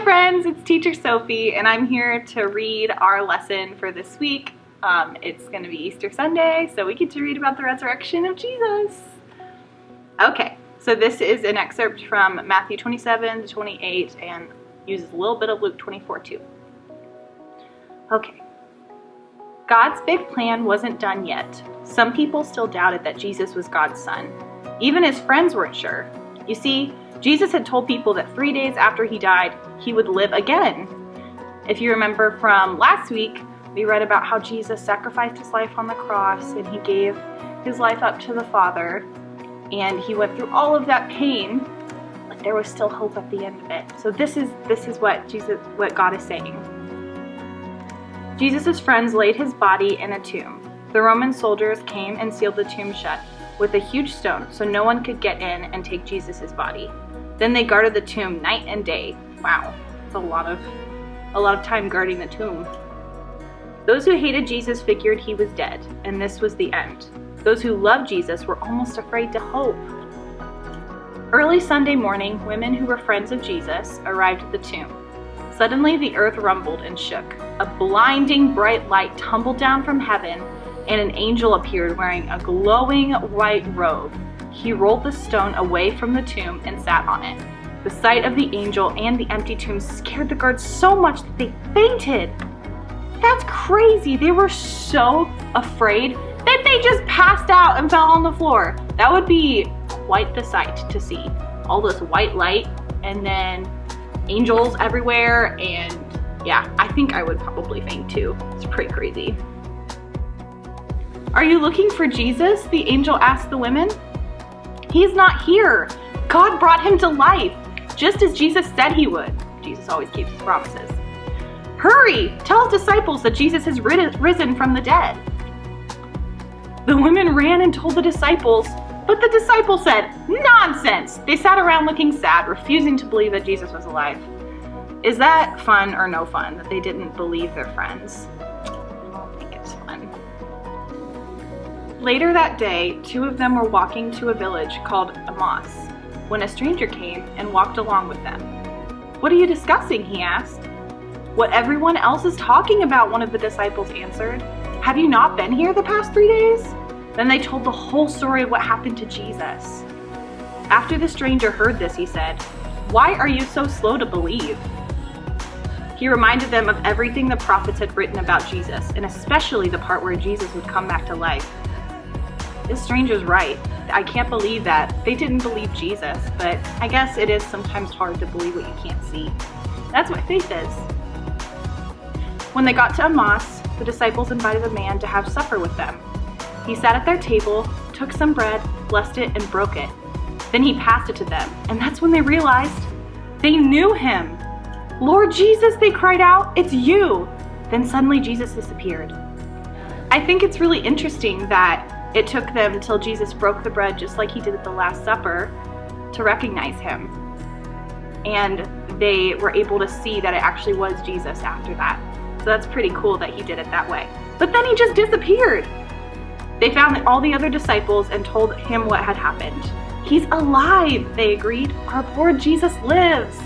friends, it's Teacher Sophie, and I'm here to read our lesson for this week. It's going to be Easter Sunday, so we get to read about the resurrection of Jesus. Okay, so this is an excerpt from Matthew 27 to 28 and uses a little bit of Luke 24 too. Okay. God's big plan wasn't done yet. Some people still doubted that Jesus was God's son. Even his friends weren't sure. You see, Jesus had told people that 3 days after he died, he would live again. If you remember from last week, we read about how Jesus sacrificed his life on the cross and he gave his life up to the Father, and he went through all of that pain, but there was still hope at the end of it. So this is what God is saying. Jesus' friends laid his body in a tomb. The Roman soldiers came and sealed the tomb shut with a huge stone so no one could get in and take Jesus' body. Then they guarded the tomb night and day. Wow, that's a lot of time guarding the tomb. Those who hated Jesus figured he was dead, and this was the end. Those who loved Jesus were almost afraid to hope. Early Sunday morning, women who were friends of Jesus arrived at the tomb. Suddenly the earth rumbled and shook. A blinding bright light tumbled down from heaven, and an angel appeared wearing a glowing white robe. He rolled the stone away from the tomb and sat on it. The sight of the angel and the empty tomb scared the guards so much that they fainted. That's crazy. They were so afraid that they just passed out and fell on the floor. That would be quite the sight to see. All this white light and then angels everywhere, and yeah, I think I would probably faint too. It's pretty crazy. "Are you looking for Jesus?" the angel asked the women. "He's not here. God brought him to life, just as Jesus said he would." Jesus always keeps his promises. "Hurry, tell his disciples that Jesus has risen from the dead." The women ran and told the disciples, but the disciples said, "Nonsense!" They sat around looking sad, refusing to believe that Jesus was alive. Is that fun or no fun that they didn't believe their friends? I don't think it's fun. Later that day, two of them were walking to a village called Emmaus, when a stranger came and walked along with them. "What are you discussing?" he asked. "What everyone else is talking about," one of the disciples answered. "Have you not been here the past 3 days?" Then they told the whole story of what happened to Jesus. After the stranger heard this, he said, "Why are you so slow to believe?" He reminded them of everything the prophets had written about Jesus, and especially the part where Jesus would come back to life. This stranger's right. I can't believe that they didn't believe Jesus, but I guess it is sometimes hard to believe what you can't see. That's what faith is. When they got to Emmaus, the disciples invited a man to have supper with them. He sat at their table, took some bread, blessed it, and broke it. Then he passed it to them, and that's when they realized they knew him. "Lord Jesus," they cried out, "it's you!" Then suddenly Jesus disappeared. I think it's really interesting that it took them till Jesus broke the bread just like he did at the Last Supper to recognize him. And they were able to see that it actually was Jesus after that. So that's pretty cool that he did it that way. But then he just disappeared. They found all the other disciples and told him what had happened. "He's alive," they agreed. "Our Lord Jesus lives."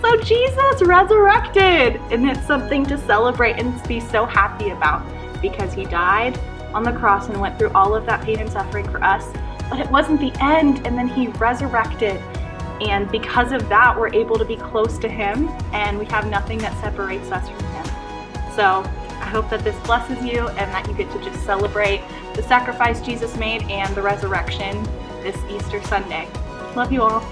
So Jesus resurrected, and it's something to celebrate and be so happy about, because he died on the cross and went through all of that pain and suffering for us, but it wasn't the end, and then he resurrected, and because of that we're able to be close to him, and we have nothing that separates us from him. So I hope that this blesses you and that you get to just celebrate the sacrifice Jesus made and the resurrection this Easter Sunday. Love you all.